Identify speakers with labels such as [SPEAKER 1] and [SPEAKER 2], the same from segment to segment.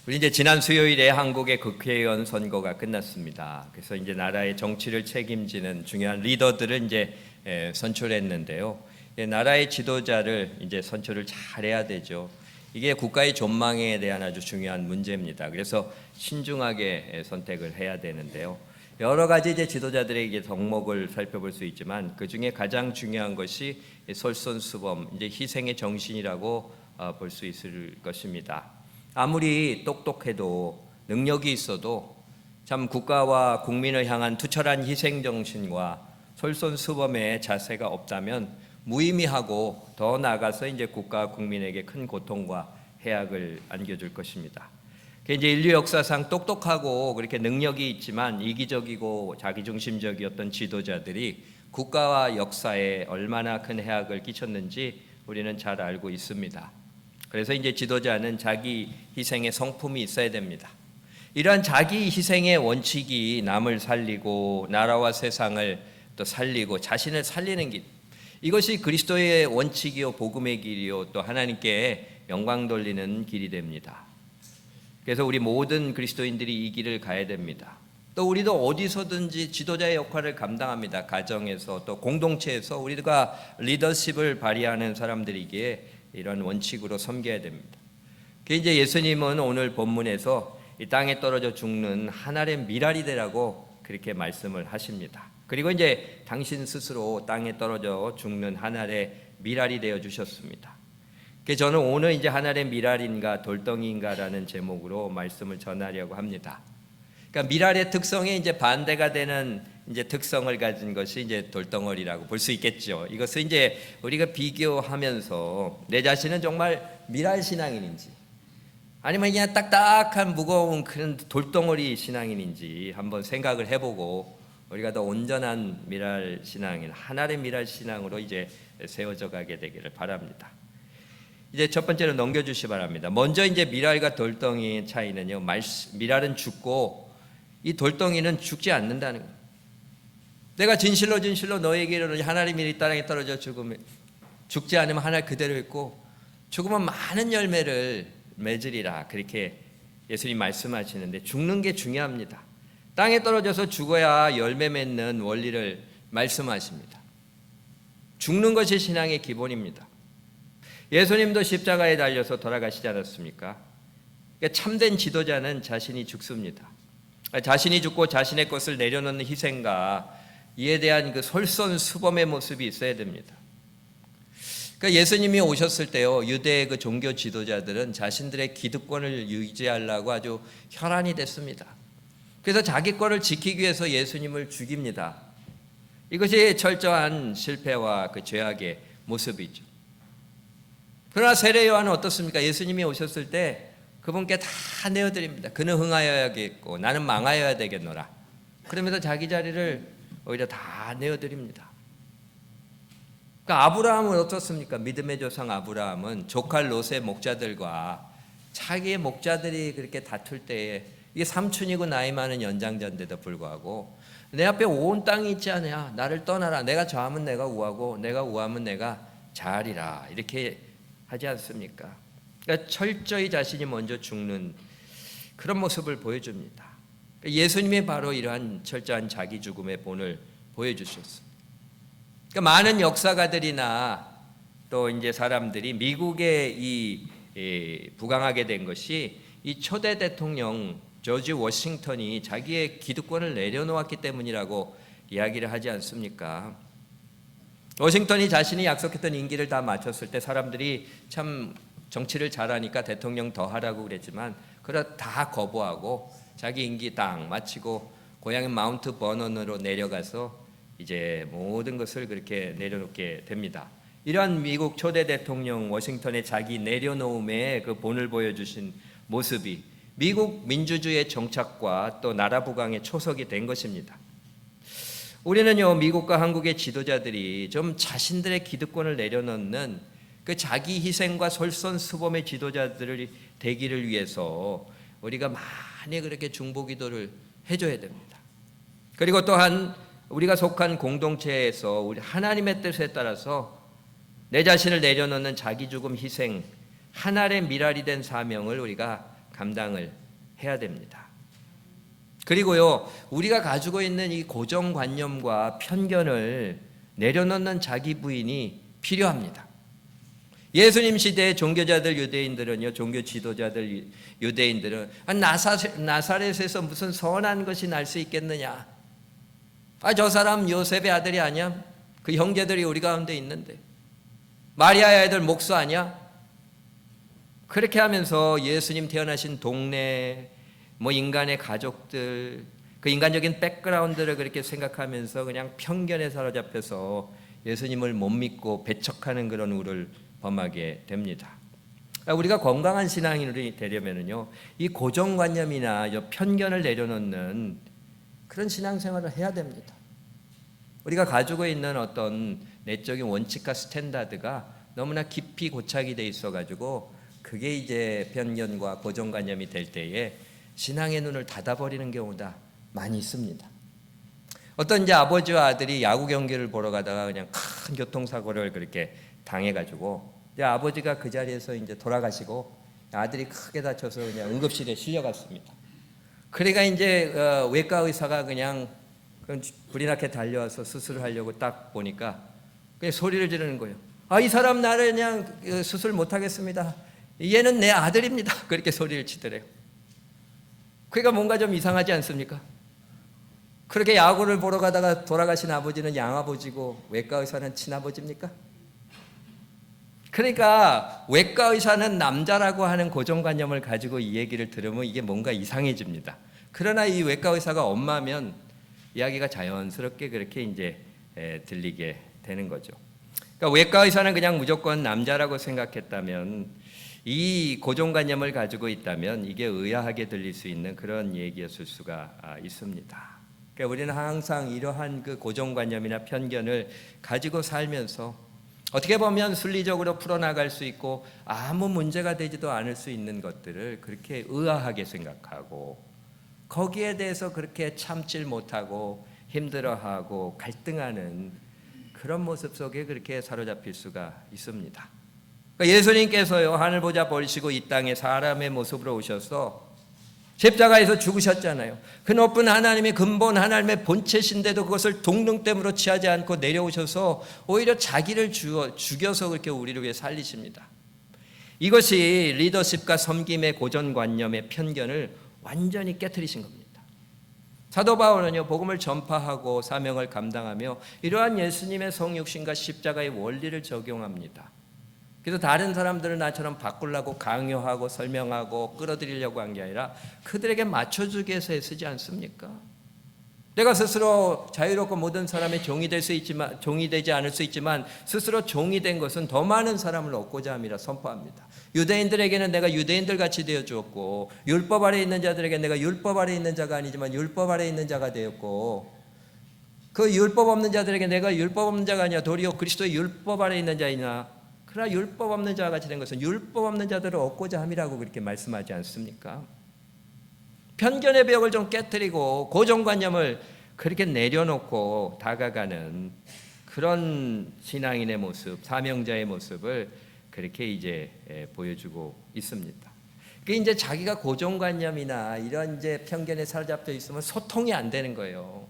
[SPEAKER 1] 우리 이제 지난 수요일에 한국의 국회의원 선거가 끝났습니다. 그래서 이제 나라의 정치를 책임지는 중요한 리더들을 이제 선출했는데요. 나라의 지도자를 이제 선출을 잘해야 되죠. 이게 국가의 전망에 대한 아주 중요한 문제입니다. 그래서 신중하게 선택을 해야 되는데요. 여러 가지 이제 지도자들의 덕목을 살펴볼 수 있지만 그 중에 가장 중요한 것이 솔선수범, 이제 희생의 정신이라고 볼 수 있을 것입니다. 아무리 똑똑해도 능력이 있어도 참 국가와 국민을 향한 투철한 희생 정신과 솔선수범의 자세가 없다면 무의미하고 더 나아가서 이제 국가 국민에게 큰 고통과 해악을 안겨줄 것입니다. 이제 인류 역사상 똑똑하고 그렇게 능력이 있지만 이기적이고 자기중심적이었던 지도자들이 국가와 역사에 얼마나 큰 해악을 끼쳤는지 우리는 잘 알고 있습니다. 그래서 이제 지도자는 자기 희생의 성품이 있어야 됩니다. 이러한 자기 희생의 원칙이 남을 살리고 나라와 세상을 또 살리고 자신을 살리는 길, 이것이 그리스도의 원칙이요 복음의 길이요 또 하나님께 영광 돌리는 길이 됩니다. 그래서 우리 모든 그리스도인들이 이 길을 가야 됩니다. 또 우리도 어디서든지 지도자의 역할을 감당합니다. 가정에서 또 공동체에서 우리가 리더십을 발휘하는 사람들이기에 이런 원칙으로 섬겨야 됩니다. 이제 예수님은 오늘 본문에서 이 땅에 떨어져 죽는 한 알의 미랄이 되라고 그렇게 말씀을 하십니다. 그리고 이제 당신 스스로 땅에 떨어져 죽는 한 알의 미랄이 되어 주셨습니다. 저는 오늘 이제 한 알의 미랄인가 돌덩이인가라는 제목으로 말씀을 전하려고 합니다. 그러니까 미랄의 특성에 이제 반대가 되는 이제 특성을 가진 것이 이제 돌덩어리라고 볼 수 있겠죠. 이것을 이제 우리가 비교하면서 내 자신은 정말 미랄 신앙인인지 아니면 그냥 딱딱한 무거운 그런 돌덩어리 신앙인인지 한번 생각을 해보고 우리가 더 온전한 미랄 신앙인, 하나의 미랄 신앙으로 이제 세워져 가게 되기를 바랍니다. 이제 첫 번째로 넘겨주시 바랍니다. 먼저 이제 미랄과 돌덩이의 차이는요, 미랄은 죽고 이 돌덩이는 죽지 않는다는 거예요. 내가 진실로 너에게 이르노니 하나님이 땅에 떨어져 죽으면 죽지 않으면 하나 그대로 있고 죽으면 많은 열매를 맺으리라, 그렇게 예수님 말씀하시는데 죽는 게 중요합니다. 땅에 떨어져서 죽어야 열매 맺는 원리를 말씀하십니다. 죽는 것이 신앙의 기본입니다. 예수님도 십자가에 달려서 돌아가시지 않았습니까? 그러니까 참된 지도자는 자신이 죽습니다. 자신이 죽고 자신의 것을 내려놓는 희생과 이에 대한 그 솔선수범의 모습이 있어야 됩니다. 그러니까 예수님이 오셨을 때요, 유대의 그 종교 지도자들은 자신들의 기득권을 유지하려고 아주 혈안이 됐습니다. 그래서 자기 것을 지키기 위해서 예수님을 죽입니다. 이것이 철저한 실패와 그 죄악의 모습이죠. 그러나 세례 요한은 어떻습니까? 예수님이 오셨을 때 그분께 다 내어드립니다. 그는 흥하여야겠고 나는 망하여야 되겠노라. 그러면서 자기 자리를 오히려 다 내어드립니다. 그러니까 아브라함은 어떻습니까? 믿음의 조상 아브라함은 조카 롯의 목자들과 자기의 목자들이 그렇게 다툴 때에 이게 삼촌이고 나이 많은 연장자인데도 불구하고 내 앞에 온 땅이 있지 않냐, 나를 떠나라, 내가 좌하면 내가 우하고 내가 우하면 내가 좌하리라, 이렇게 하지 않습니까? 그러니까 철저히 자신이 먼저 죽는 그런 모습을 보여줍니다. 예수님이 바로 이러한 철저한 자기 죽음의 본을 보여주셨습니다. 그러니까 많은 역사가들이나 또 이제 사람들이 미국에 부강하게 된 것이 이 초대 대통령 조지 워싱턴이 자기의 기득권을 내려놓았기 때문이라고 이야기를 하지 않습니까? 워싱턴이 자신이 약속했던 임기를 다 마쳤을 때 사람들이 참 정치를 잘하니까 대통령 더 하라고 그랬지만 그걸 다 거부하고 자기 임기 딱 마치고 고향인 마운트 버넌으로 내려가서 이제 모든 것을 그렇게 내려놓게 됩니다. 이러한 미국 초대 대통령 워싱턴의 자기 내려놓음의 그 본을 보여주신 모습이 미국 민주주의의 정착과 또 나라 부강의 초석이 된 것입니다. 우리는요, 미국과 한국의 지도자들이 좀 자신들의 기득권을 내려놓는 그 자기 희생과 솔선수범의 지도자들을 되기를 위해서 우리가 많이 그렇게 중보기도를 해줘야 됩니다. 그리고 또한 우리가 속한 공동체에서 우리 하나님의 뜻에 따라서 내 자신을 내려놓는 자기 죽음 희생, 하나의 미랄이 된 사명을 우리가 감당을 해야 됩니다. 그리고요, 우리가 가지고 있는 이 고정관념과 편견을 내려놓는 자기 부인이 필요합니다. 예수님 시대의 종교자들 유대인들은요, 종교 지도자들 유대인들은 나사렛에서 무슨 선한 것이 날 수 있겠느냐? 저 사람 요셉의 아들이 아니야? 그 형제들이 우리 가운데 있는데. 마리아의 아들 목수 아니야? 그렇게 하면서 예수님 태어나신 동네, 인간의 가족들, 그 인간적인 백그라운드를 그렇게 생각하면서 그냥 편견에 사로잡혀서 예수님을 못 믿고 배척하는 그런 우를 범하게 됩니다. 우리가 건강한 신앙인이 되려면요, 이 고정관념이나 편견을 내려놓는 그런 신앙생활을 해야 됩니다. 우리가 가지고 있는 어떤 내적인 원칙과 스탠다드가 너무나 깊이 고착이 돼 있어가지고 그게 이제 편견과 고정관념이 될 때에 신앙의 눈을 닫아버리는 경우가 많이 있습니다. 어떤 이제 아버지와 아들이 야구 경기를 보러 가다가 그냥 큰 교통사고를 그렇게 당해가지고 이제 아버지가 그 자리에서 이제 돌아가시고 아들이 크게 다쳐서 그냥 응급실에 실려갔습니다. 그러니까 이제 외과 의사가 그냥 불이 나게 달려와서 수술을 하려고 딱 보니까 그냥 소리를 지르는 거예요. 이 사람 나를 그냥 수술 못 하겠습니다. 얘는 내 아들입니다. 그렇게 소리를 치더래요. 그러니까 뭔가 좀 이상하지 않습니까? 그렇게 야구를 보러 가다가 돌아가신 아버지는 양아버지고 외과 의사는 친아버지입니까? 그러니까 외과 의사는 남자라고 하는 고정관념을 가지고 이 얘기를 들으면 이게 뭔가 이상해집니다. 그러나 이 외과 의사가 엄마면 이야기가 자연스럽게 그렇게 이제 들리게 되는 거죠. 그러니까 외과 의사는 그냥 무조건 남자라고 생각했다면, 이 고정관념을 가지고 있다면 이게 의아하게 들릴 수 있는 그런 얘기였을 수가 있습니다. 그러니까 우리는 항상 이러한 그 고정관념이나 편견을 가지고 살면서 어떻게 보면 순리적으로 풀어나갈 수 있고 아무 문제가 되지도 않을 수 있는 것들을 그렇게 의아하게 생각하고 거기에 대해서 그렇게 참질 못하고 힘들어하고 갈등하는 그런 모습 속에 그렇게 사로잡힐 수가 있습니다. 그러니까 예수님께서요, 하늘 보자 버리시고 이 땅에 사람의 모습으로 오셔서 십자가에서 죽으셨잖아요. 그 높은 하나님의 근본 하나님의 본체신데도 그것을 동등됨으로 취하지 않고 내려오셔서 오히려 자기를 죽여서 그렇게 우리를 위해 살리십니다. 이것이 리더십과 섬김의 고정관념의 편견을 완전히 깨트리신 겁니다. 사도 바울은요, 복음을 전파하고 사명을 감당하며 이러한 예수님의 성육신과 십자가의 원리를 적용합니다. 그래서 다른 사람들은 나처럼 바꾸려고 강요하고 설명하고 끌어들이려고 한 게 아니라 그들에게 맞춰주기 위해서 애쓰지 않습니까? 내가 스스로 자유롭고 모든 사람의 종이 될 수 있지만, 종이 되지 않을 수 있지만 스스로 종이 된 것은 더 많은 사람을 얻고자 함이라 선포합니다. 유대인들에게는 내가 유대인들 같이 되어 주었고, 율법 아래 있는 자들에게 내가 율법 아래 있는 자가 아니지만 율법 아래 있는 자가 되었고, 그 율법 없는 자들에게 내가 율법 없는 자가 아니라 도리어 그리스도의 율법 아래 있는 자이나, 그러나 율법 없는 자가 같이 된 것은 율법 없는 자들을 얻고자 함이라고 그렇게 말씀하지 않습니까? 편견의 벽을 좀 깨뜨리고 고정관념을 그렇게 내려놓고 다가가는 그런 신앙인의 모습, 사명자의 모습을 그렇게 이제 보여주고 있습니다. 그 이제 자기가 고정관념이나 이런 이제 편견에 사로잡혀 있으면 소통이 안 되는 거예요.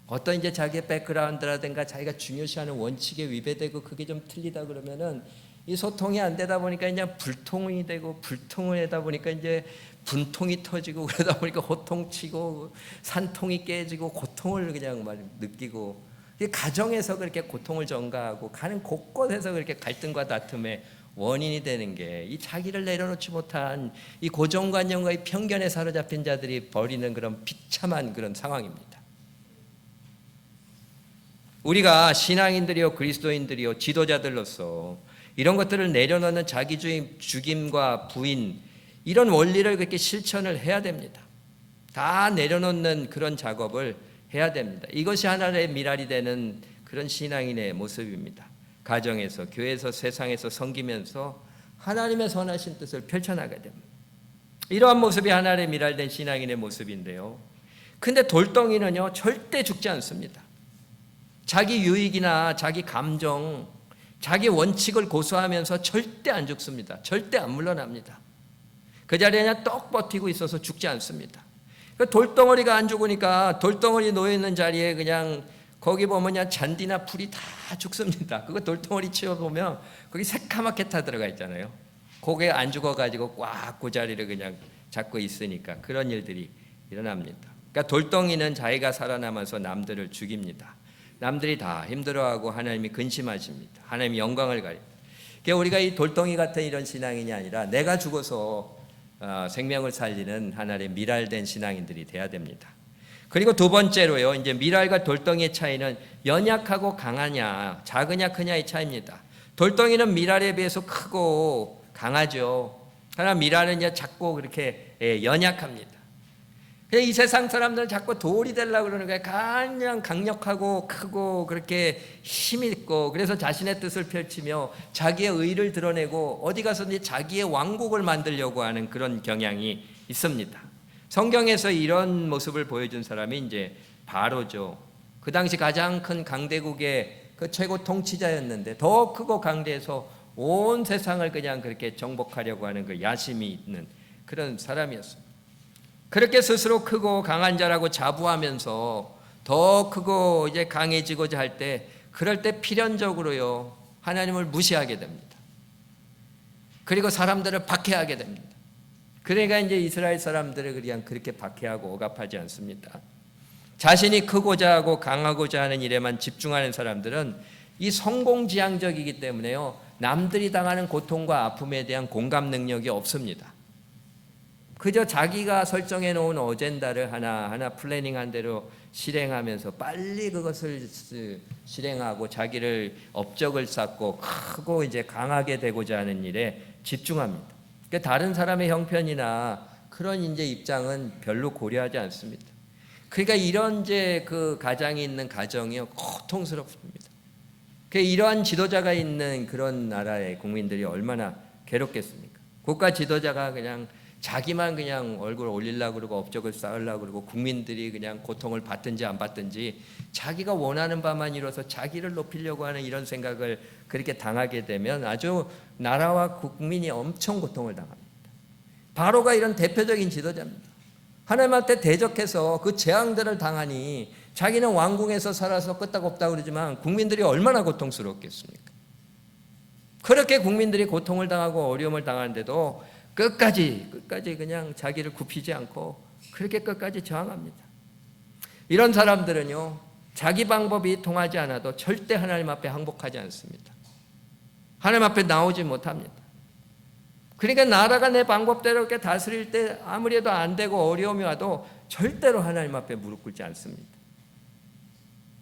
[SPEAKER 1] 어떤 이제 자기의 백그라운드라든가 자기가 중요시하는 원칙에 위배되고 그게 좀 틀리다 그러면은 이 소통이 안 되다 보니까 이제 불통이 되고, 불통을 하다 보니까 이제 분통이 터지고, 그러다 보니까 호통치고 산통이 깨지고 고통을 그냥 막 느끼고, 가정에서 그렇게 고통을 전가하고 가는 곳곳에서 그렇게 갈등과 다툼의 원인이 되는 게 이 자기를 내려놓지 못한 이 고정관념과 이 편견에 사로잡힌 자들이 벌이는 그런 비참한 그런 상황입니다. 우리가 신앙인들이요, 그리스도인들이요, 지도자들로서 이런 것들을 내려놓는 자기주의, 죽임과 부인, 이런 원리를 그렇게 실천을 해야 됩니다. 다 내려놓는 그런 작업을 해야 됩니다. 이것이 하나의 미랄이 되는 그런 신앙인의 모습입니다. 가정에서, 교회에서, 세상에서 섬기면서 하나님의 선하신 뜻을 펼쳐나가야 됩니다. 이러한 모습이 하나의 미랄된 신앙인의 모습인데요. 근데 돌덩이는요, 절대 죽지 않습니다. 자기 유익이나 자기 감정, 자기 원칙을 고수하면서 절대 안 죽습니다. 절대 안 물러납니다. 그 자리에 그냥 떡 버티고 있어서 죽지 않습니다. 돌덩어리가 안 죽으니까 돌덩어리 놓여있는 자리에 그냥 거기 보면 그냥 잔디나 풀이 다 죽습니다. 그거 돌덩어리 치워보면 거기 새카맣게 타 들어가 있잖아요. 고개 안 죽어가지고 꽉 그 자리를 그냥 잡고 있으니까 그런 일들이 일어납니다. 그러니까 돌덩이는 자기가 살아남아서 남들을 죽입니다. 남들이 다 힘들어하고 하나님이 근심하십니다. 하나님이 영광을 가립니다. 그러니까 우리가 이 돌덩이 같은 이런 신앙인이 아니라 내가 죽어서 생명을 살리는 하나님의 미랄된 신앙인들이 돼야 됩니다. 그리고 두 번째로요, 이제 미랄과 돌덩이의 차이는 연약하고 강하냐, 작으냐 크냐의 차이입니다. 돌덩이는 미랄에 비해서 크고 강하죠. 그러나 미랄은 이제 작고 그렇게 연약합니다. 이 세상 사람들은 자꾸 돌이 되려고 그러는 거예요. 그냥 강력하고 크고 그렇게 힘이 있고, 그래서 자신의 뜻을 펼치며 자기의 의를 드러내고 어디 가서든지 자기의 왕국을 만들려고 하는 그런 경향이 있습니다. 성경에서 이런 모습을 보여준 사람이 이제 바로죠. 그 당시 가장 큰 강대국의 그 최고 통치자였는데 더 크고 강대해서 온 세상을 그냥 그렇게 정복하려고 하는 그 야심이 있는 그런 사람이었습니다. 그렇게 스스로 크고 강한 자라고 자부하면서 더 크고 이제 강해지고자 할 때, 그럴 때 필연적으로요 하나님을 무시하게 됩니다. 그리고 사람들을 박해하게 됩니다. 그러니까 이제 이스라엘 사람들을 그냥 그렇게 박해하고 억압하지 않습니다. 자신이 크고자 하고 강하고자 하는 일에만 집중하는 사람들은 이 성공지향적이기 때문에요 남들이 당하는 고통과 아픔에 대한 공감 능력이 없습니다. 그저 자기가 설정해 놓은 어젠다를 하나하나 플래닝한 대로 실행하면서 빨리 그것을 실행하고 자기를 업적을 쌓고 크고 이제 강하게 되고자 하는 일에 집중합니다. 그러니까 다른 사람의 형편이나 그런 이제 입장은 별로 고려하지 않습니다. 그러니까 이런 이제 그 가장이 있는 가정이요 고통스럽습니다. 그러니까 이러한 지도자가 있는 그런 나라의 국민들이 얼마나 괴롭겠습니까? 국가 지도자가 그냥 자기만 그냥 얼굴 올리려고 그러고 업적을 쌓으려고 그러고 국민들이 그냥 고통을 받든지 안 받든지 자기가 원하는 바만 이뤄서 자기를 높이려고 하는 이런 생각을 그렇게 당하게 되면 아주 나라와 국민이 엄청 고통을 당합니다. 바로가 이런 대표적인 지도자입니다. 하나님한테 대적해서 그 재앙들을 당하니 자기는 왕궁에서 살아서 끄떡없다고 그러지만 국민들이 얼마나 고통스럽겠습니까? 그렇게 국민들이 고통을 당하고 어려움을 당하는데도 끝까지 그냥 자기를 굽히지 않고 그렇게 끝까지 저항합니다. 이런 사람들은요 자기 방법이 통하지 않아도 절대 하나님 앞에 항복하지 않습니다. 하나님 앞에 나오지 못합니다. 그러니까 나라가 내 방법대로 이렇게 다스릴 때 아무리 해도 안 되고 어려움이 와도 절대로 하나님 앞에 무릎 꿇지 않습니다.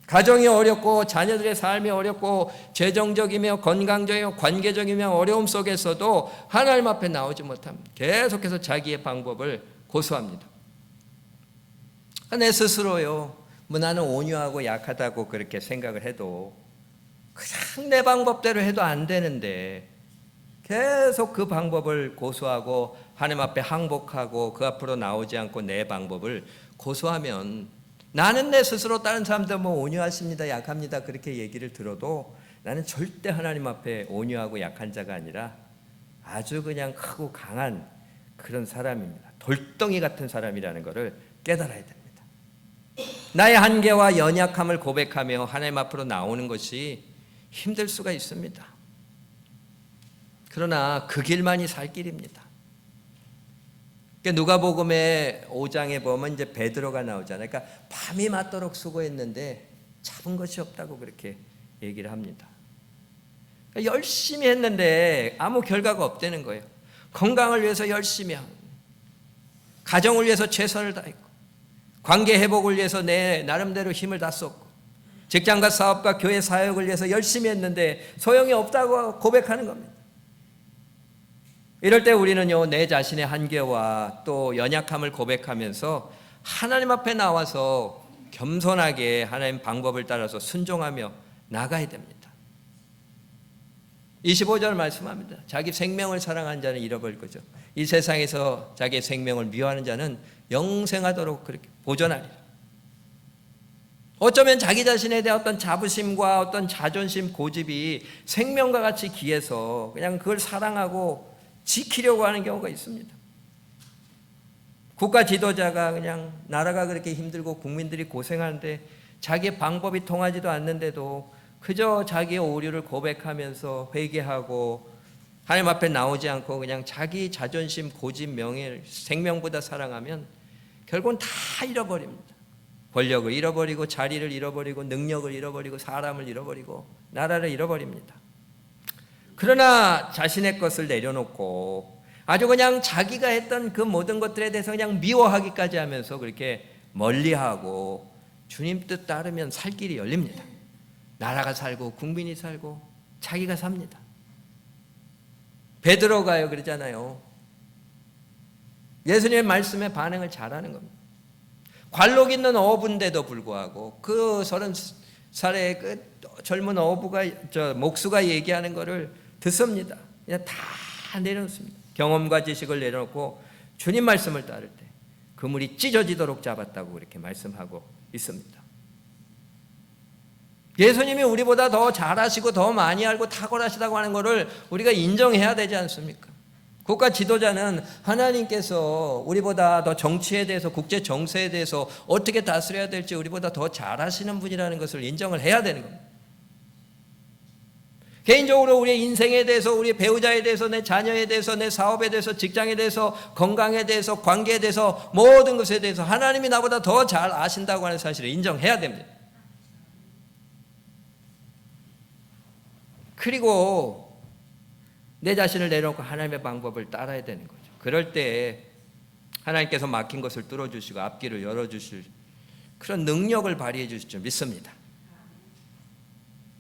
[SPEAKER 1] 가정이 어렵고 자녀들의 삶이 어렵고 재정적이며 건강적이며 관계적이며 어려움 속에서도 하나님 앞에 나오지 못합니다. 계속해서 자기의 방법을 고수합니다. 내 스스로요 나는 온유하고 약하다고 그렇게 생각을 해도 그냥 내 방법대로 해도 안 되는데 계속 그 방법을 고수하고 하나님 앞에 항복하고 그 앞으로 나오지 않고 내 방법을 고수하면 나는 내 스스로 다른 사람들 뭐 온유하십니다 약합니다 그렇게 얘기를 들어도 나는 절대 하나님 앞에 온유하고 약한 자가 아니라 아주 그냥 크고 강한 그런 사람입니다. 돌덩이 같은 사람이라는 것을 깨달아야 됩니다. 나의 한계와 연약함을 고백하며 하나님 앞으로 나오는 것이 힘들 수가 있습니다. 그러나 그 길만이 살 길입니다. 누가복음의 5장에 보면 이제 베드로가 나오잖아요. 그러니까 밤이 맞도록 수고했는데 잡은 것이 없다고 그렇게 얘기를 합니다. 그러니까 열심히 했는데 아무 결과가 없다는 거예요. 건강을 위해서 열심히 하고 가정을 위해서 최선을 다했고 관계 회복을 위해서 내 나름대로 힘을 다 쏟고 직장과 사업과 교회 사역을 위해서 열심히 했는데 소용이 없다고 고백하는 겁니다. 이럴 때 우리는요 내 자신의 한계와 또 연약함을 고백하면서 하나님 앞에 나와서 겸손하게 하나님 방법을 따라서 순종하며 나가야 됩니다. 25절 말씀합니다. 자기 생명을 사랑하는 자는 잃어버릴 거죠. 이 세상에서 자기의 생명을 미워하는 자는 영생하도록 그렇게 보존하리라. 어쩌면 자기 자신에 대한 어떤 자부심과 어떤 자존심 고집이 생명과 같이 귀해서 그냥 그걸 사랑하고 지키려고 하는 경우가 있습니다. 국가 지도자가 그냥 나라가 그렇게 힘들고 국민들이 고생하는데 자기 방법이 통하지도 않는데도 그저 자기의 오류를 고백하면서 회개하고 하나님 앞에 나오지 않고 그냥 자기 자존심, 고집, 명예, 생명보다 사랑하면 결국은 다 잃어버립니다. 권력을 잃어버리고 자리를 잃어버리고 능력을 잃어버리고 사람을 잃어버리고 나라를 잃어버립니다. 그러나 자신의 것을 내려놓고 아주 그냥 자기가 했던 그 모든 것들에 대해서 그냥 미워하기까지 하면서 그렇게 멀리하고 주님 뜻 따르면 살 길이 열립니다. 나라가 살고 국민이 살고 자기가 삽니다. 베드로가요 그러잖아요. 예수님의 말씀에 반응을 잘하는 겁니다. 관록 있는 어부인데도 불구하고 그 30살의 그 젊은 어부가 목수가 얘기하는 거를 듣습니다. 그냥 다 내려놓습니다. 경험과 지식을 내려놓고 주님 말씀을 따를 때 그물이 찢어지도록 잡았다고 그렇게 말씀하고 있습니다. 예수님이 우리보다 더 잘하시고 더 많이 알고 탁월하시다고 하는 것을 우리가 인정해야 되지 않습니까? 국가 지도자는 하나님께서 우리보다 더 정치에 대해서 국제 정세에 대해서 어떻게 다스려야 될지 우리보다 더 잘하시는 분이라는 것을 인정을 해야 되는 겁니다. 개인적으로 우리의 인생에 대해서, 우리 배우자에 대해서, 내 자녀에 대해서, 내 사업에 대해서, 직장에 대해서, 건강에 대해서, 관계에 대해서, 모든 것에 대해서 하나님이 나보다 더 잘 아신다고 하는 사실을 인정해야 됩니다. 그리고 내 자신을 내려놓고 하나님의 방법을 따라야 되는 거죠. 그럴 때 하나님께서 막힌 것을 뚫어주시고 앞길을 열어주실 그런 능력을 발휘해 주실 줄 믿습니다.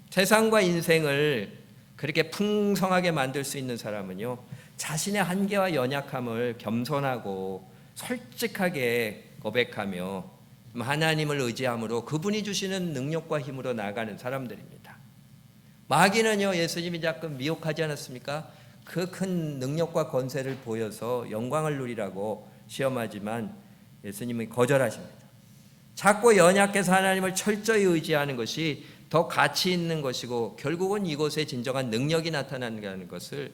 [SPEAKER 1] 세상과 인생을 그렇게 풍성하게 만들 수 있는 사람은요, 자신의 한계와 연약함을 겸손하고 솔직하게 고백하며 하나님을 의지함으로 그분이 주시는 능력과 힘으로 나아가는 사람들입니다. 마귀는요, 예수님이 자꾸 미혹하지 않았습니까? 그 큰 능력과 권세를 보여서 영광을 누리라고 시험하지만 예수님이 거절하십니다. 자꾸 연약해서 하나님을 철저히 의지하는 것이 더 가치 있는 것이고 결국은 이곳에 진정한 능력이 나타나는 것을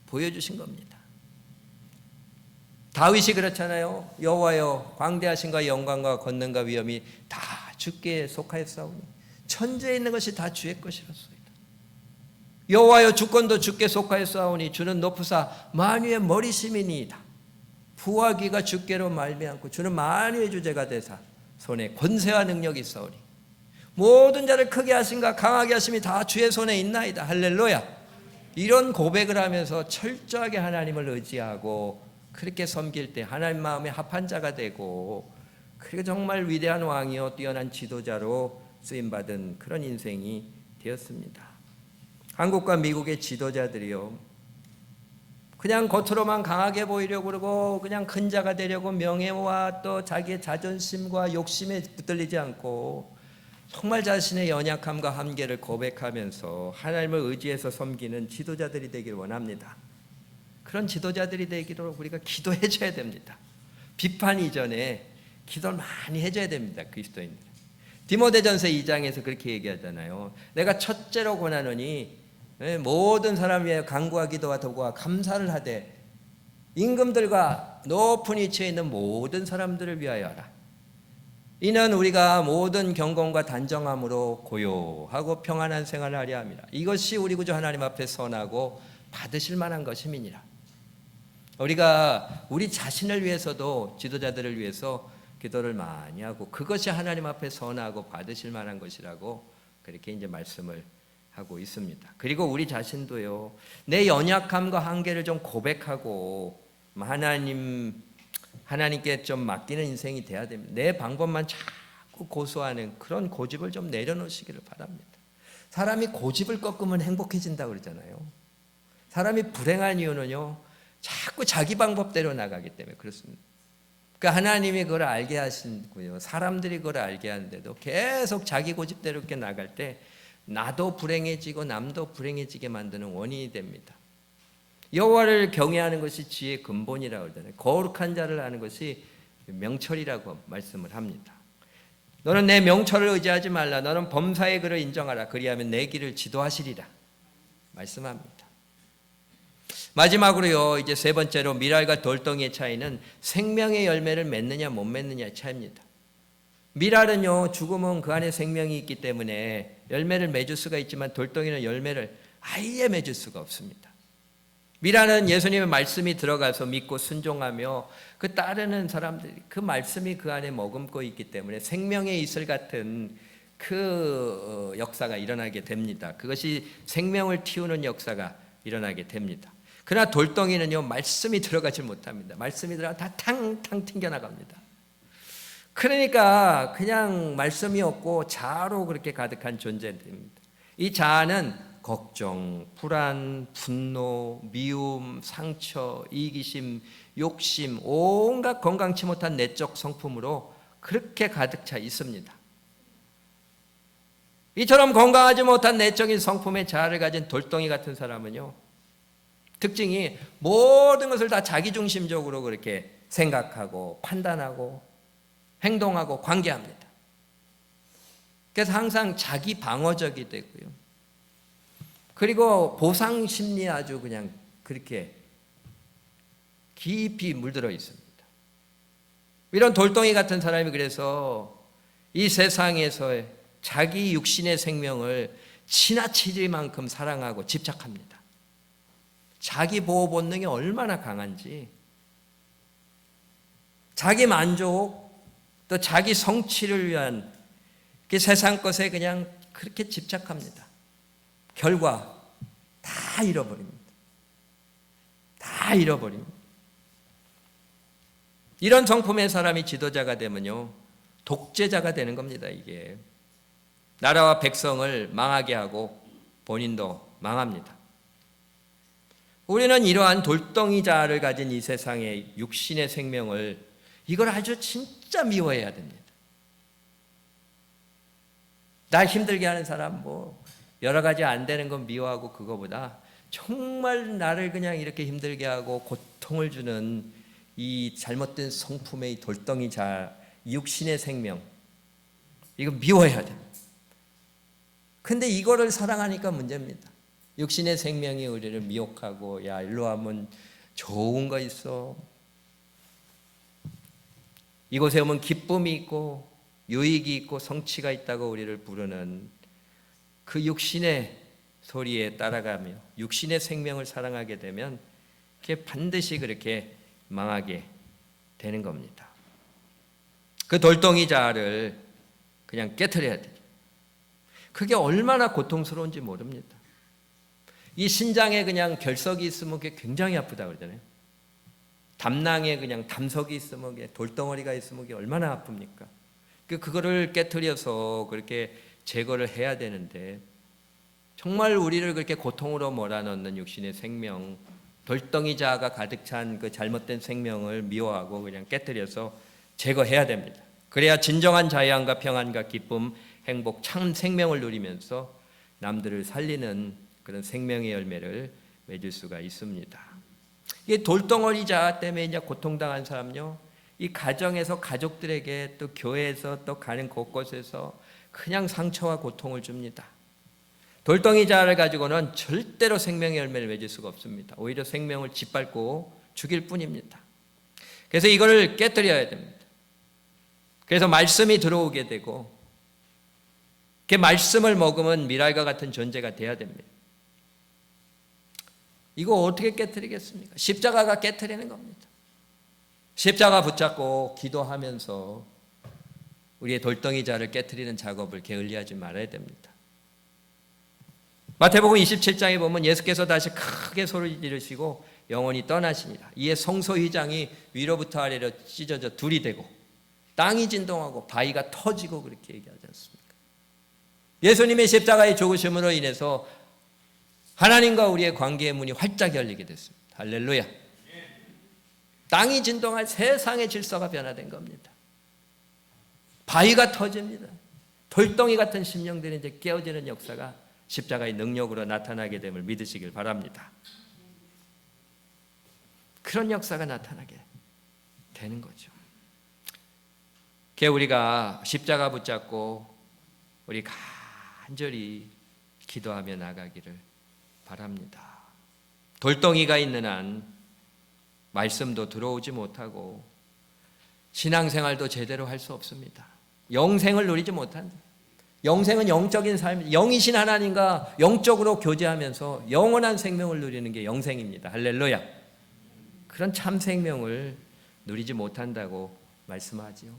[SPEAKER 1] 보여주신 겁니다. 다윗이 그렇잖아요. 여호와여, 광대하신과 영광과 권능과 위엄이 다 주께 속하였사오니 천지에 있는 것이 다 주의 것이라소이다. 여호와여, 주권도 주께 속하였사오니 주는 높으사 만유의 머리심이니이다. 부와 귀가 주께로 말미암고 주는 만유의 주제가 되사 손에 권세와 능력이 있사오니 모든 자를 크게 하신가 강하게 하심이 다 주의 손에 있나이다. 할렐루야. 이런 고백을 하면서 철저하게 하나님을 의지하고 그렇게 섬길 때 하나님 마음에 합한 자가 되고, 그리고 정말 위대한 왕이요 뛰어난 지도자로 쓰임받은 그런 인생이 되었습니다. 한국과 미국의 지도자들이요, 그냥 겉으로만 강하게 보이려고 그러고 그냥 큰 자가 되려고 명예와 또 자기의 자존심과 욕심에 붙들리지 않고 정말 자신의 연약함과 한계를 고백하면서 하나님을 의지해서 섬기는 지도자들이 되길 원합니다. 그런 지도자들이 되기로 우리가 기도해 줘야 됩니다. 비판 이전에 기도를 많이 해줘야 됩니다. 그리스도인들. 디모데전서 2장에서 그렇게 얘기하잖아요. 내가 첫째로 권하노니 모든 사람 위에 간구와 기도와 도구와 감사를 하되 임금들과 높은 위치에 있는 모든 사람들을 위하여 하라. 이는 우리가 모든 경건과 단정함으로 고요하고 평안한 생활을 하려 함이라. 이것이 우리 구주 하나님 앞에 선하고 받으실 만한 것임이니라. 우리가 우리 자신을 위해서도 지도자들을 위해서 기도를 많이 하고 그것이 하나님 앞에 선하고 받으실 만한 것이라고 그렇게 이제 말씀을 하고 있습니다. 그리고 우리 자신도요, 내 연약함과 한계를 좀 고백하고 하나님께 좀 맡기는 인생이 돼야 됩니다. 내 방법만 자꾸 고수하는 그런 고집을 좀 내려놓으시기를 바랍니다. 사람이 고집을 꺾으면 행복해진다고 그러잖아요. 사람이 불행한 이유는요, 자꾸 자기 방법대로 나가기 때문에 그렇습니다. 그러니까 하나님이 그걸 알게 하시고요, 사람들이 그걸 알게 하는데도 계속 자기 고집대로 이렇게 나갈 때 나도 불행해지고 남도 불행해지게 만드는 원인이 됩니다. 여호와를 경외하는 것이 지혜의 근본이라고 그러잖아요. 거룩한 자를 아는 것이 명철이라고 말씀을 합니다. 너는 내 명철을 의지하지 말라. 너는 범사의 글을 인정하라. 그리하면 내 길을 지도하시리라 말씀합니다. 마지막으로요, 이제 세 번째로 밀알과 돌덩이의 차이는 생명의 열매를 맺느냐 못 맺느냐의 차이입니다. 밀알은요, 죽으면 그 안에 생명이 있기 때문에 열매를 맺을 수가 있지만 돌덩이는 열매를 아예 맺을 수가 없습니다. 밀알은 예수님의 말씀이 들어가서 믿고 순종하며 그 따르는 사람들이 그 말씀이 그 안에 머금고 있기 때문에 생명의 이슬 같은 그 역사가 일어나게 됩니다. 그것이 생명을 틔우는 역사가 일어나게 됩니다. 그러나 돌덩이는요, 말씀이 들어가지 못합니다. 말씀이 들어가 다 탕탕 튕겨나갑니다. 그러니까 그냥 말씀이 없고 자아로 그렇게 가득한 존재입니다. 이 자아는 걱정, 불안, 분노, 미움, 상처, 이기심, 욕심, 온갖 건강치 못한 내적 성품으로 그렇게 가득 차 있습니다. 이처럼 건강하지 못한 내적인 성품의 자아를 가진 돌덩이 같은 사람은요, 특징이 모든 것을 다 자기중심적으로 그렇게 생각하고 판단하고 행동하고 관계합니다. 그래서 항상 자기 방어적이 되고요. 그리고 보상 심리에 아주 그냥 그렇게 깊이 물들어 있습니다. 이런 돌덩이 같은 사람이 그래서 이 세상에서 자기 육신의 생명을 지나치질 만큼 사랑하고 집착합니다. 자기 보호 본능이 얼마나 강한지, 자기 만족 또 자기 성취를 위한 그 세상 것에 그냥 그렇게 집착합니다. 결과 다 잃어버립니다. 다 잃어버립니다. 이런 성품의 사람이 지도자가 되면요, 독재자가 되는 겁니다. 이게 나라와 백성을 망하게 하고 본인도 망합니다. 우리는 이러한 돌덩이 자아를 가진 이 세상의 육신의 생명을 이걸 아주 진짜 미워해야 됩니다. 날 힘들게 하는 사람 뭐 여러 가지 안 되는 건 미워하고 그거보다 정말 나를 그냥 이렇게 힘들게 하고 고통을 주는 이 잘못된 성품의 돌덩이 자아, 육신의 생명, 이거 미워해야 됩니다. 근데 이거를 사랑하니까 문제입니다. 육신의 생명이 우리를 미혹하고, 야, 일로 하면 좋은 거 있어, 이곳에 오면 기쁨이 있고 유익이 있고 성취가 있다고 우리를 부르는 그 육신의 소리에 따라가며 육신의 생명을 사랑하게 되면 그게 반드시 그렇게 망하게 되는 겁니다. 그 돌덩이 자아를 그냥 깨트려야 돼요. 그게 얼마나 고통스러운지 모릅니다. 이 신장에 그냥 결석이 있으면 그게 굉장히 아프다 그러잖아요. 담낭에 그냥 담석이 있으면, 돌덩어리가 있으면 그게 얼마나 아픕니까? 그거를 깨트려서 그렇게 제거를 해야 되는데, 정말 우리를 그렇게 고통으로 몰아넣는 육신의 생명, 돌덩이 자아가 가득 찬 그 잘못된 생명을 미워하고 그냥 깨트려서 제거해야 됩니다. 그래야 진정한 자유함과 평안과 기쁨, 행복, 참 생명을 누리면서 남들을 살리는 그런 생명의 열매를 맺을 수가 있습니다. 이게 돌덩어리 자아 때문에 이제 고통당한 사람요, 이 가정에서 가족들에게 또 교회에서 또 가는 곳곳에서 그냥 상처와 고통을 줍니다. 돌덩이 자아를 가지고는 절대로 생명의 열매를 맺을 수가 없습니다. 오히려 생명을 짓밟고 죽일 뿐입니다. 그래서 이거를 깨뜨려야 됩니다. 그래서 말씀이 들어오게 되고 그 말씀을 먹으면 밀알과 같은 존재가 돼야 됩니다. 이거 어떻게 깨뜨리겠습니까? 십자가가 깨뜨리는 겁니다. 십자가 붙잡고 기도하면서 우리의 돌덩이 자를 깨뜨리는 작업을 게을리하지 말아야 됩니다. 마태복음 27장에 보면 예수께서 다시 크게 소리 지르시고 영원히 떠나시니라. 이에 성소휘장이 위로부터 아래로 찢어져 둘이 되고 땅이 진동하고 바위가 터지고 그렇게 얘기하지 않습니까? 예수님의 십자가의 죽으심으로 인해서 하나님과 우리의 관계의 문이 활짝 열리게 됐습니다. 할렐루야. 땅이 진동할 세상의 질서가 변화된 겁니다. 바위가 터집니다. 돌덩이 같은 심령들이 이제 깨어지는 역사가 십자가의 능력으로 나타나게 됨을 믿으시길 바랍니다. 그런 역사가 나타나게 되는 거죠. 우리가 십자가 붙잡고 우리 간절히 기도하며 나가기를 바랍니다. 돌덩이가 있는 한 말씀도 들어오지 못하고 신앙생활도 제대로 할 수 없습니다. 영생을 누리지 못한다. 영생은 영적인 삶, 영이신 하나님과 영적으로 교제하면서 영원한 생명을 누리는 게 영생입니다. 할렐루야. 그런 참 생명을 누리지 못한다고 말씀하지요.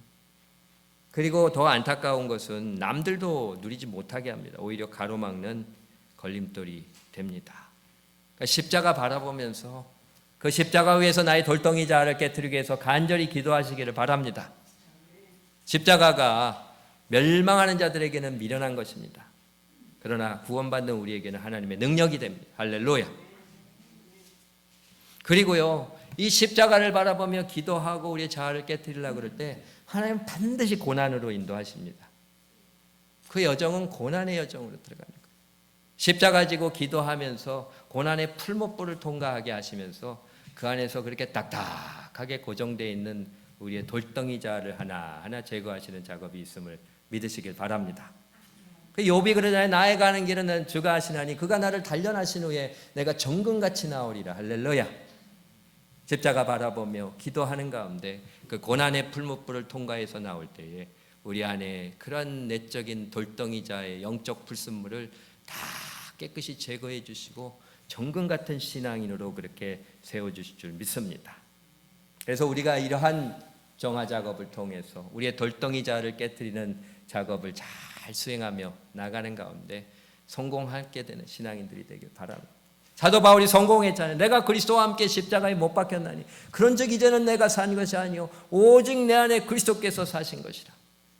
[SPEAKER 1] 그리고 더 안타까운 것은 남들도 누리지 못하게 합니다. 오히려 가로막는 걸림돌이 됩니다. 그러니까 십자가 바라보면서 그 십자가 위에서 나의 돌덩이 자아를 깨트리기 위해서 간절히 기도하시기를 바랍니다. 십자가가 멸망하는 자들에게는 미련한 것입니다. 그러나 구원받는 우리에게는 하나님의 능력이 됩니다. 할렐루야. 그리고요, 이 십자가를 바라보며 기도하고 우리의 자아를 깨트리려고 그럴 때 하나님은 반드시 고난으로 인도하십니다. 그 여정은 고난의 여정으로 들어가는 거예요. 십자가 지고 기도하면서 고난의 풀못불을 통과하게 하시면서 그 안에서 그렇게 딱딱하게 고정되어 있는 우리의 돌덩이 자아를 하나하나 제거하시는 작업이 있음을 믿으시길 바랍니다. 그 욥이 그러잖아요. 나의 가는 길은 주가 하시나니 그가 나를 단련하신 후에 내가 정금같이 나오리라. 할렐루야. 십자가 바라보며 기도하는 가운데 그 고난의 풀무불을 통과해서 나올 때에 우리 안에 그런 내적인 돌덩이자의 영적 불순물을 다 깨끗이 제거해 주시고 정금 같은 신앙인으로 그렇게 세워주실 줄 믿습니다. 그래서 우리가 이러한 정화 작업을 통해서 우리의 돌덩이자를 깨트리는 작업을 잘 수행하며 나가는 가운데 성공하게 되는 신앙인들이 되길 바랍니다. 사도 바울이 성공했잖아요. 내가 그리스도와 함께 십자가에 못 박혔나니 그런즉 이제는 내가 산 것이 아니요 오직 내 안에 그리스도께서 사신 것이라.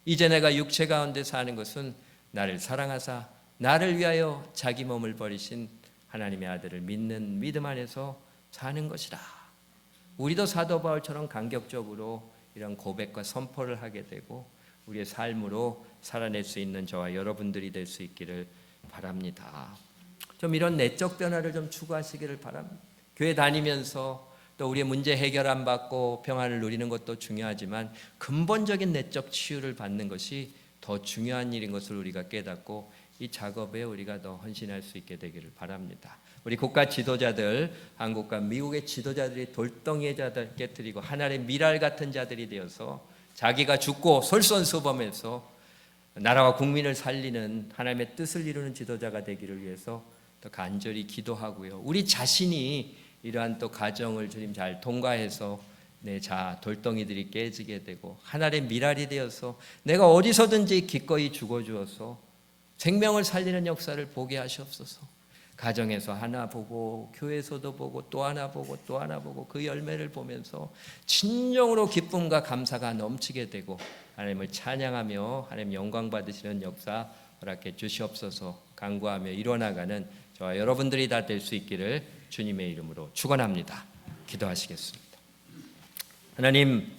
[SPEAKER 1] 이제 내가 육체 가운데 사는 것은 나를 사랑하사 나를 위하여 자기 몸을 버리신 하나님의 아들을 믿는 믿음 안에서 사는 것이라. 우리도 사도 바울처럼 간격적으로 이런 고백과 선포를 하게 되고 우리의 삶으로 살아낼 수 있는 저와 여러분들이 될 수 있기를 바랍니다. 좀 이런 내적 변화를 좀 추구하시기를 바랍니다. 교회 다니면서 또 우리의 문제 해결 안 받고 평안을 누리는 것도 중요하지만 근본적인 내적 치유를 받는 것이 더 중요한 일인 것을 우리가 깨닫고 이 작업에 우리가 더 헌신할 수 있게 되기를 바랍니다. 우리 국가 지도자들, 한국과 미국의 지도자들이 돌덩이의 자들 깨뜨리고 하나의 미랄 같은 자들이 되어서 자기가 죽고 솔선수범해서 나라와 국민을 살리는 하나님의 뜻을 이루는 지도자가 되기를 위해서 더 간절히 기도하고요. 우리 자신이 이러한 또 과정을 주님 잘 통과해서 내 자아 돌덩이들이 깨지게 되고 하나의 미랄이 되어서 내가 어디서든지 기꺼이 죽어주어서 생명을 살리는 역사를 보게 하시옵소서. 가정에서 하나 보고 교회에서도 보고 또 하나 보고 또 하나 보고 그 열매를 보면서 진정으로 기쁨과 감사가 넘치게 되고 하나님을 찬양하며 하나님 영광 받으시는 역사 허락해 주시옵소서. 간구하며 이뤄나가는 저와 여러분들이 다 될 수 있기를 주님의 이름으로 축원합니다. 기도하시겠습니다. 하나님,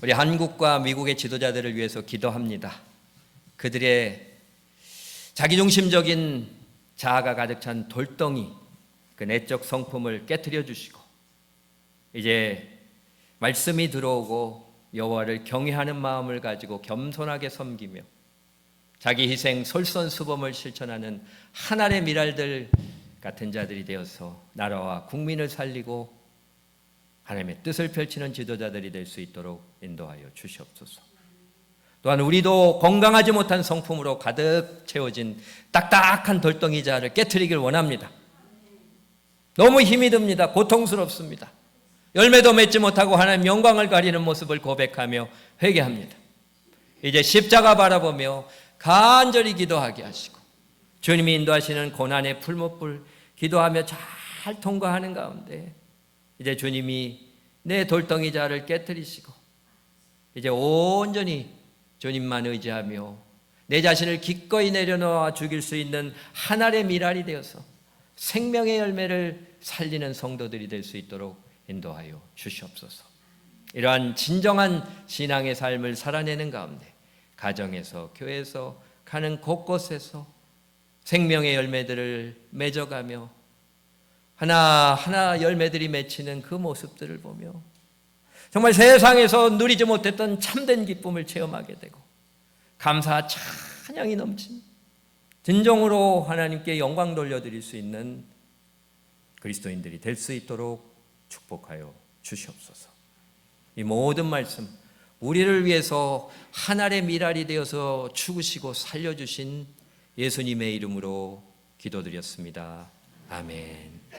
[SPEAKER 1] 우리 한국과 미국의 지도자들을 위해서 기도합니다. 그들의 자기중심적인 자아가 가득 찬 돌덩이, 그 내적 성품을 깨트려 주시고 이제 말씀이 들어오고 여호와를 경외하는 마음을 가지고 겸손하게 섬기며 자기 희생 솔선수범을 실천하는 하나의 미랄들 같은 자들이 되어서 나라와 국민을 살리고 하나님의 뜻을 펼치는 지도자들이 될 수 있도록 인도하여 주시옵소서. 또한 우리도 건강하지 못한 성품으로 가득 채워진 딱딱한 돌덩이 자를 깨트리길 원합니다. 너무 힘이 듭니다. 고통스럽습니다. 열매도 맺지 못하고 하나님 영광을 가리는 모습을 고백하며 회개합니다. 이제 십자가 바라보며 간절히 기도하게 하시고 주님이 인도하시는 고난의 풀무불 기도하며 잘 통과하는 가운데 이제 주님이 내 돌덩이 자를 깨트리시고 이제 온전히 주님만 의지하며 내 자신을 기꺼이 내려놓아 죽일 수 있는 하나의 미랄이 되어서 생명의 열매를 살리는 성도들이 될 수 있도록 인도하여 주시옵소서. 이러한 진정한 신앙의 삶을 살아내는 가운데 가정에서 교회에서 가는 곳곳에서 생명의 열매들을 맺어가며 하나하나 열매들이 맺히는 그 모습들을 보며 정말 세상에서 누리지 못했던 참된 기쁨을 체험하게 되고 감사와 찬양이 넘친 진정으로 하나님께 영광 돌려드릴 수 있는 그리스도인들이 될 수 있도록 축복하여 주시옵소서. 이 모든 말씀 우리를 위해서 한 알의 밀알이 되어서 죽으시고 살려주신 예수님의 이름으로 기도드렸습니다. 아멘.